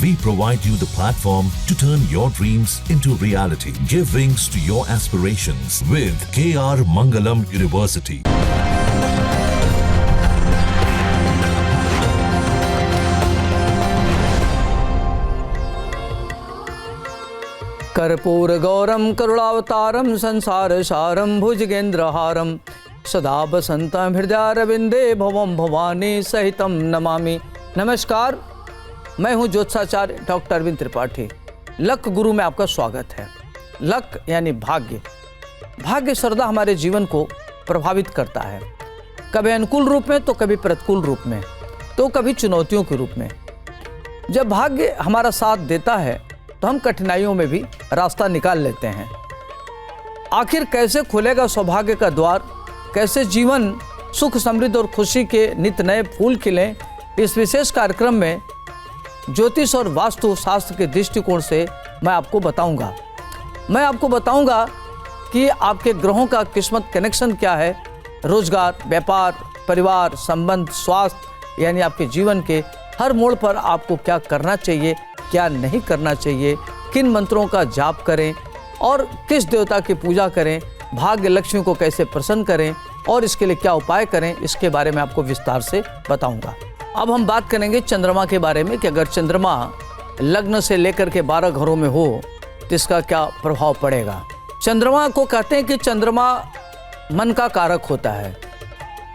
We provide you the platform to turn your dreams into reality. Give wings to your aspirations with KR Mangalam University. कर्पूर गौरम करुणावतारम संसार सारम भुजगेंद्रहारम सदा बसंतं हृदयारविंदे भवम भवानी सहितम नमामि। नमस्कार, मैं हूं ज्योतिषाचार्य डॉक्टर अरविंद त्रिपाठी। लक गुरु में आपका स्वागत है। लक यानी भाग्य। भाग्य सदा हमारे जीवन को प्रभावित करता है, कभी अनुकूल रूप में तो कभी प्रतिकूल रूप में, तो कभी चुनौतियों के रूप में। जब भाग्य हमारा साथ देता है तो हम कठिनाइयों में भी रास्ता निकाल लेते हैं। आखिर कैसे खुलेगा सौभाग्य का द्वार, कैसे जीवन सुख समृद्धि और खुशी के नित नए फूल खिलें, इस विशेष कार्यक्रम में ज्योतिष और वास्तु शास्त्र के दृष्टिकोण से मैं आपको बताऊंगा। मैं आपको बताऊंगा कि आपके ग्रहों का किस्मत कनेक्शन क्या है, रोजगार, व्यापार, परिवार, संबंध, स्वास्थ्य, यानी आपके जीवन के हर मोड़ पर आपको क्या करना चाहिए, क्या नहीं करना चाहिए, किन मंत्रों का जाप करें और किस देवता की पूजा करें, भाग्य लक्ष्मी को कैसे प्रसन्न करें और इसके लिए क्या उपाय करें, इसके बारे में आपको विस्तार से बताऊंगा। अब हम बात करेंगे चंद्रमा के बारे में कि अगर चंद्रमा लग्न से लेकर के 12 घरों में हो तो इसका क्या प्रभाव पड़ेगा। चंद्रमा को कहते हैं कि चंद्रमा मन का कारक होता है।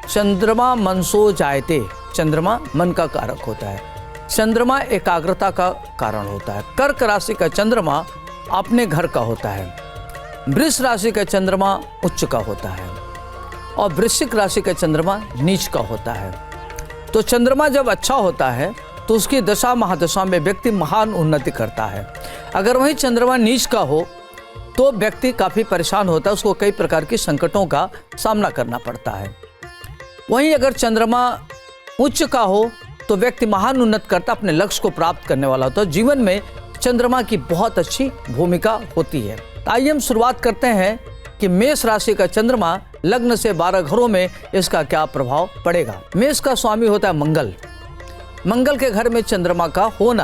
चंद्रमा मनसो जायते, चंद्रमा मन का कारक होता है। चंद्रमा एकाग्रता का कारण होता है। कर्क राशि का चंद्रमा अपने घर का होता है। वृष राशि का चंद्रमा उच्च का होता है और वृश्चिक राशि का चंद्रमा नीच का होता है। तो चंद्रमा जब अच्छा होता है तो उसकी दशा महादशा में व्यक्ति महान उन्नति करता है। अगर वही चंद्रमा नीच का हो तो व्यक्ति काफ़ी परेशान होता है, उसको कई प्रकार की संकटों का सामना करना पड़ता है। वहीं अगर चंद्रमा उच्च का हो तो व्यक्ति महान उन्नत करता, अपने लक्ष्य को प्राप्त करने वाला होता है। जीवन में चंद्रमा की बहुत अच्छी भूमिका होती है। आइए हम शुरुआत करते हैं कि मेष राशि का चंद्रमा लग्न से 12 घरों में इसका क्या प्रभाव पड़ेगा। मेष का स्वामी होता है मंगल। मंगल के घर में चंद्रमा का होना,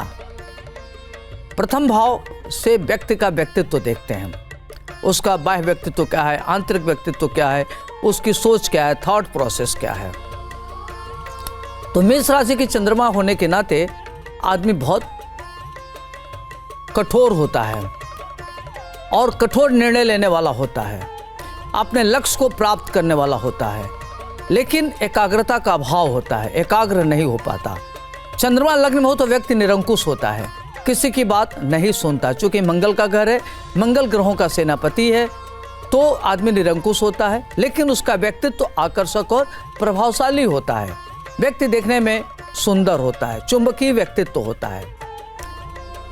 प्रथम भाव से व्यक्ति का व्यक्तित्व देखते हैं। उसका बाह्य व्यक्तित्व क्या है, आंतरिक व्यक्तित्व क्या है, उसकी सोच क्या है, थॉट प्रोसेस क्या है। तो मेष राशि की चंद्रमा होने के नाते आदमी बहुत कठोर होता है और कठोर निर्णय लेने वाला होता है, अपने लक्ष्य को प्राप्त करने वाला होता है, लेकिन एकाग्रता का अभाव होता है, एकाग्र नहीं हो पाता। चंद्रमा लग्न में हो तो व्यक्ति निरंकुश होता है, किसी की बात नहीं सुनता। चूंकि मंगल का घर है, मंगल ग्रहों का सेनापति है, तो आदमी निरंकुश होता है, लेकिन उसका व्यक्तित्व आकर्षक और प्रभावशाली होता है। व्यक्ति देखने में सुंदर होता है, चुंबकीय व्यक्तित्व होता है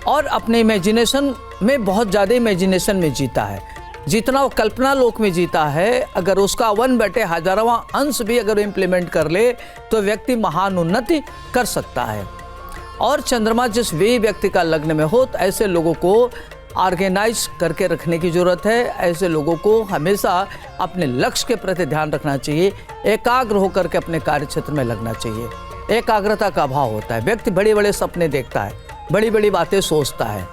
और अपने इमेजिनेशन में बहुत ज़्यादा इमेजिनेशन में जीता है। जितना वो कल्पना लोक में जीता है, अगर उसका 1/1000वां अंश भी अगर इम्प्लीमेंट कर ले तो व्यक्ति महान उन्नति कर सकता है। और चंद्रमा जिस भी व्यक्ति का लग्न में हो तो ऐसे लोगों को ऑर्गेनाइज करके रखने की ज़रूरत है। ऐसे लोगों को हमेशा अपने लक्ष्य के प्रति ध्यान रखना चाहिए, एकाग्र होकर के अपने कार्य क्षेत्र में लगना चाहिए। एकाग्रता का अभाव होता है, व्यक्ति बड़े बड़े सपने देखता है, बड़ी बड़ी बातें सोचता है,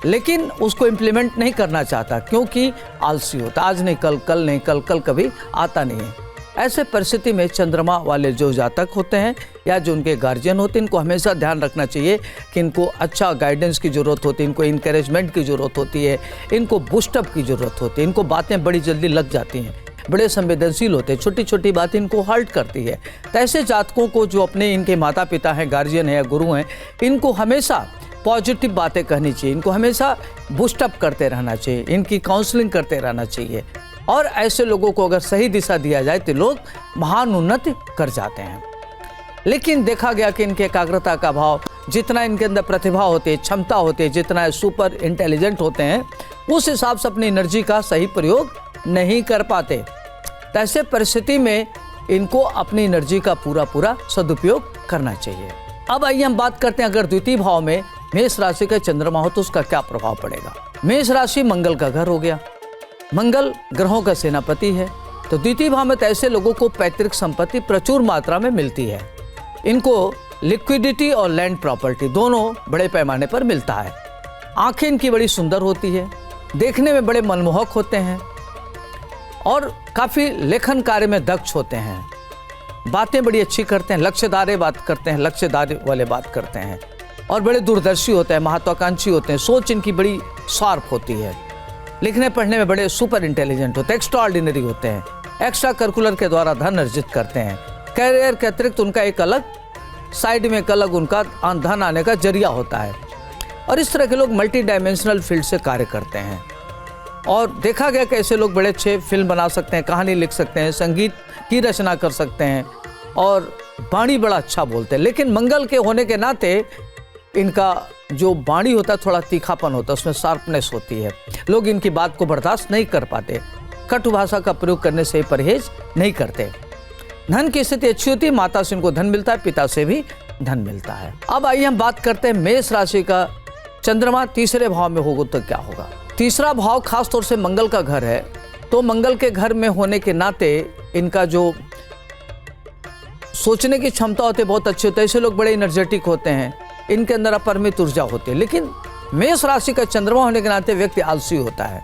लेकिन उसको इम्प्लीमेंट नहीं करना चाहता क्योंकि आलसी होता। आज नहीं कल, कल नहीं कल, कल कभी आता नहीं है। ऐसे परिस्थिति में चंद्रमा वाले जो जातक होते हैं या जो उनके गार्जियन होते हैं, इनको हमेशा ध्यान रखना चाहिए कि इनको अच्छा गाइडेंस की ज़रूरत होती है, इनको इंकरेजमेंट की ज़रूरत होती है, इनको बूस्टअप की ज़रूरत होती है। इनको बातें बड़ी जल्दी लग जाती हैं, बड़े संवेदनशील होते हैं, छोटी छोटी बातें इनको हर्ट करती है। तो ऐसे जातकों को जो अपने इनके माता पिता हैं, गार्जियन हैं या गुरु हैं, इनको हमेशा पॉजिटिव बातें कहनी चाहिए, इनको हमेशा बूस्टअप करते रहना चाहिए, इनकी काउंसलिंग करते रहना चाहिए। और ऐसे लोगों को अगर सही दिशा दिया जाए तो लोग महान उन्नति कर जाते हैं। लेकिन देखा गया कि इनके एकाग्रता का अभाव, जितना इनके अंदर प्रतिभा होती है, क्षमता होती है, जितना सुपर इंटेलिजेंट होते हैं, उस हिसाब से अपनी एनर्जी का सही प्रयोग नहीं कर पाते। तो ऐसे परिस्थिति में इनको अपनी एनर्जी का पूरा सदुपयोग करना चाहिए। अब आइए हम बात करते हैं, अगर द्वितीय भाव में मेष राशि का चंद्रमा हो तो उसका क्या प्रभाव पड़ेगा। मेष राशि मंगल का घर हो गया, मंगल ग्रहों का सेनापति है। तो द्वितीय भाव में तो ऐसे लोगों को पैतृक संपत्ति प्रचुर मात्रा में मिलती है। इनको लिक्विडिटी और लैंड प्रॉपर्टी दोनों बड़े पैमाने पर मिलता है। आंखें इनकी बड़ी सुंदर होती है, देखने में बड़े मनमोहक होते हैं और काफ़ी लेखन कार्य में दक्ष होते हैं। बातें बड़ी अच्छी करते हैं, लक्ष्यदारी बात करते हैं, लक्ष्यदारी वाले बात करते हैं और बड़े दूरदर्शी होते हैं, महत्वाकांक्षी होते हैं। सोच इनकी बड़ी शार्प होती है। लिखने पढ़ने में बड़े सुपर इंटेलिजेंट होते हैं, एक्स्ट्रा ऑर्डिनरी होते हैं। एक्स्ट्रा करिकुलर के द्वारा धन अर्जित करते हैं। कैरियर के अतिरिक्त उनका एक अलग साइड में एक अलग उनका धन आने का जरिया होता है। और इस तरह के लोग मल्टी डायमेंशनल फील्ड से कार्य करते हैं और देखा गया कि ऐसे लोग बड़े अच्छे फिल्म बना सकते हैं, कहानी लिख सकते हैं, संगीत की रचना कर सकते हैं और वाणी बड़ा अच्छा बोलते हैं। लेकिन मंगल के होने के नाते इनका जो वाणी होता है थोड़ा तीखापन होता है, उसमें शार्पनेस होती है। लोग इनकी बात को बर्दाश्त नहीं कर पाते, कटु भाषा का प्रयोग करने से परहेज नहीं करते। धन की स्थिति अच्छी होती है, माता से इनको धन मिलता है, पिता से भी धन मिलता है। अब आइए हम बात करते हैं मेष राशि का चंद्रमा तीसरे भाव में होगा तो क्या होगा। तीसरा भाव खास तौर से मंगल का घर है, तो मंगल के घर में होने के नाते इनका जो सोचने की क्षमता होती है बहुत अच्छी होती है। ऐसे लोग बड़े एनर्जेटिक होते हैं, इनके अंदर अपरिमित ऊर्जा होती है। लेकिन मेष राशि का चंद्रमा होने के नाते व्यक्ति आलसी होता है,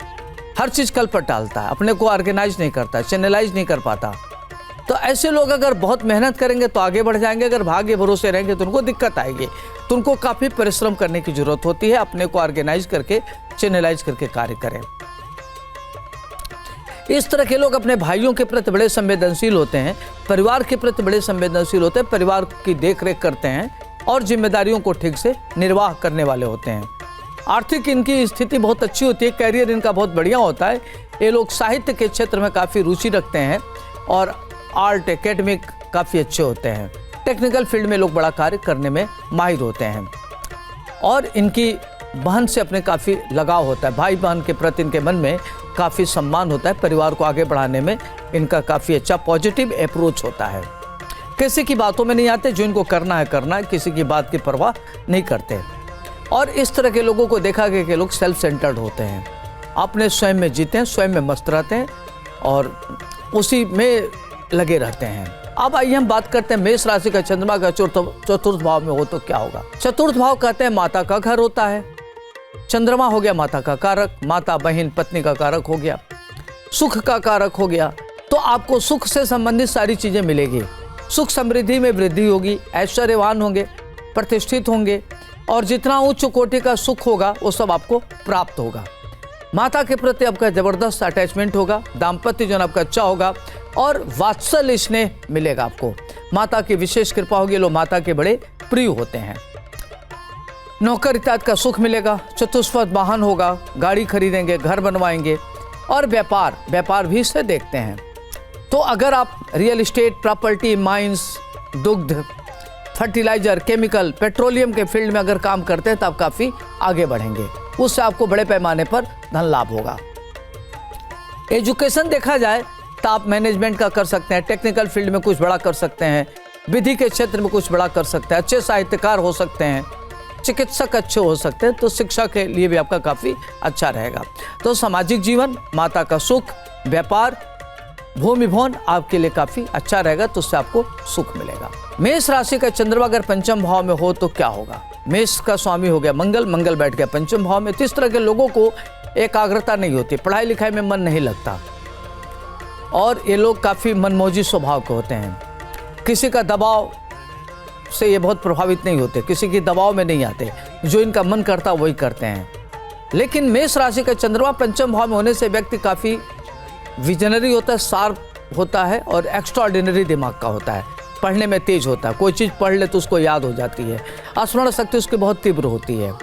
हर चीज कल पर टालता है, अपने को ऑर्गेनाइज नहीं करता, चैनलाइज नहीं कर पाता। तो ऐसे लोग अगर बहुत मेहनत करेंगे तो आगे बढ़ जाएंगे, अगर भाग्य भरोसे रहेंगे तो उनको दिक्कत आएगी। तो उनको काफ़ी परिश्रम करने की जरूरत होती है, अपने को ऑर्गेनाइज करके चैनलाइज करके कार्य करें। इस तरह के लोग अपने भाइयों के प्रति बड़े संवेदनशील होते हैं, परिवार के प्रति बड़े संवेदनशील होते हैं, परिवार की देखरेख करते हैं और जिम्मेदारियों को ठीक से निर्वाह करने वाले होते हैं। आर्थिक इनकी स्थिति बहुत अच्छी होती है, कैरियर इनका बहुत बढ़िया होता है। ये लोग साहित्य के क्षेत्र में काफ़ी रुचि रखते हैं और आर्ट एकेडमिक काफ़ी अच्छे होते हैं। टेक्निकल फील्ड में लोग बड़ा कार्य करने में माहिर होते हैं और इनकी बहन से अपने काफ़ी लगाव होता है। भाई बहन के प्रति इनके मन में काफ़ी सम्मान होता है। परिवार को आगे बढ़ाने में इनका काफ़ी अच्छा पॉजिटिव अप्रोच होता है। किसी की बातों में नहीं आते, जो इनको करना है, किसी की बात की परवाह नहीं करते। और इस तरह के लोगों को देखा गया कि लोग सेल्फ सेंटर्ड होते हैं, अपने स्वयं में जीते हैं, स्वयं में मस्त रहते हैं और उसी में लगे रहते हैं। अब आइए हम बात करते हैं मेष राशि का चंद्रमा का चतुर्थ भाव में हो तो क्या होगा। चतुर्थ भाव कहते हैं माता का घर होता है। चंद्रमा हो गया माता का कारक, माता बहन पत्नी का कारक हो गया, सुख का कारक हो गया। तो आपको सुख से संबंधित सारी चीजें मिलेगी। सुख समृद्धि में वृद्धि होगी, ऐश्वर्यवान होंगे, प्रतिष्ठित होंगे और जितना उच्च कोटि का सुख होगा वो सब आपको प्राप्त होगा। माता के प्रति आपका जबरदस्त अटैचमेंट होगा, दाम्पत्य जीवन आपका अच्छा होगा और वात्सल्य स्नेह मिलेगा आपको। माता की विशेष कृपा होगी, लोग माता के बड़े प्रिय होते हैं। नौकर इत्यादि का सुख मिलेगा, चतुष्पद वाहन होगा, गाड़ी खरीदेंगे, घर बनवाएंगे और व्यापार भी से देखते हैं। तो अगर आप रियल एस्टेट, प्रॉपर्टी, माइंस, दुग्ध, फर्टिलाइजर, केमिकल, पेट्रोलियम के फील्ड में अगर काम करते हैं तो आप काफ़ी आगे बढ़ेंगे, उससे आपको बड़े पैमाने पर धन लाभ होगा। एजुकेशन देखा जाए तो आप मैनेजमेंट का कर सकते हैं, टेक्निकल फील्ड में कुछ बड़ा कर सकते हैं, विधि के क्षेत्र में कुछ बड़ा कर सकते हैं, अच्छे साहित्यकार हो सकते हैं, चिकित्सक अच्छे हो सकते हैं। तो शिक्षा के लिए भी आपका काफ़ी अच्छा रहेगा। तो सामाजिक जीवन, माता का सुख, व्यापार, भूमि भवन आपके लिए काफ़ी अच्छा रहेगा, तो उससे आपको सुख मिलेगा। मेष राशि का चंद्रमा अगर पंचम भाव में हो तो क्या होगा। मेष का स्वामी हो गया मंगल बैठ गया पंचम भाव में। तो इस तरह के लोगों को एकाग्रता नहीं होती, पढ़ाई लिखाई में मन नहीं लगता और ये लोग काफ़ी मनमौजी स्वभाव के होते हैं। किसी का दबाव से ये बहुत प्रभावित नहीं होते, किसी की दबाव में नहीं आते, जो इनका मन करता वही करते हैं। लेकिन मेष राशि का चंद्रमा पंचम भाव में होने से व्यक्ति काफ़ी विजनरी होता है, शार्प होता है और एक्स्ट्रा ऑर्डिनरी दिमाग का होता है, पढ़ने में तेज होता है। कोई चीज़ पढ़ ले तो उसको याद हो जाती है, स्मरण शक्ति उसकी बहुत तीव्र होती है।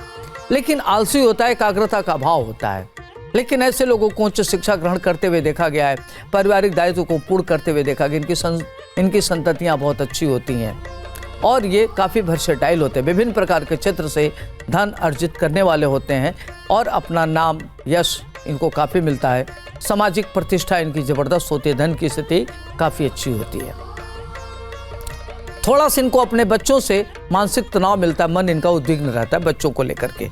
लेकिन आलसी होता है, एकाग्रता का अभाव होता है। लेकिन ऐसे लोगों को उच्च शिक्षा ग्रहण करते हुए देखा गया है, पारिवारिक दायित्व को पूर्ण करते हुए देखा गया। इनकी संततियाँ बहुत अच्छी होती हैं और ये काफ़ी वर्सेटाइल होते हैं, विभिन्न प्रकार के क्षेत्र से धन अर्जित करने वाले होते हैं और अपना नाम, यश इनको काफ़ी मिलता है। सामाजिक प्रतिष्ठा इनकी ज़बरदस्त होती है, धन की स्थिति काफ़ी अच्छी होती है। थोड़ा सा इनको अपने बच्चों से मानसिक तनाव मिलता है, मन इनका उद्विग्न रहता है बच्चों को लेकर के।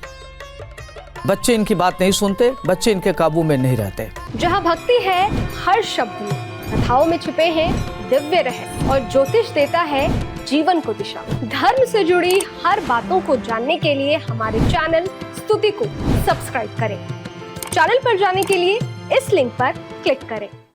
बच्चे इनकी बात नहीं सुनते, बच्चे इनके काबू में नहीं रहते। जहाँ भक्ति है हर शब्द में, कथाओं में छिपे हैं दिव्य रहस्य और ज्योतिष देता है जीवन को दिशा। धर्म से जुड़ी हर बातों को जानने के लिए हमारे चैनल स्तुति को सब्सक्राइब करें। चैनल पर जाने के लिए इस लिंक पर क्लिक करें।